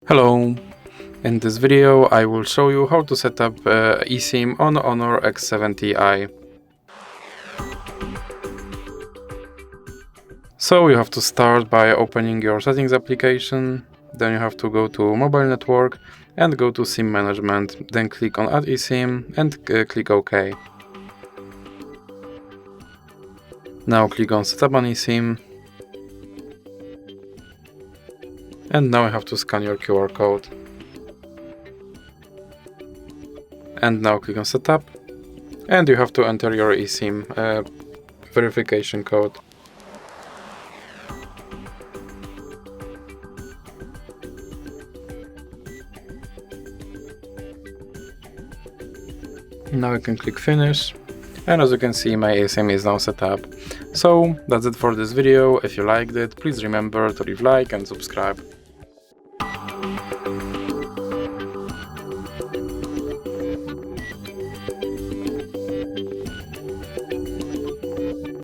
Hello! In this video I will show you how to set up eSIM on HONOR X70i. So you have to start by opening your settings application, then you have to go to mobile network and go to SIM management, then click on add eSIM and click OK. Now click on setup an eSIM. And now you have to scan your QR code. And now click on setup. And you have to enter your eSIM verification code. Now you can click finish. And as you can see, my eSIM is now set up. So that's it for this video. If you liked it, please remember to leave a like and subscribe.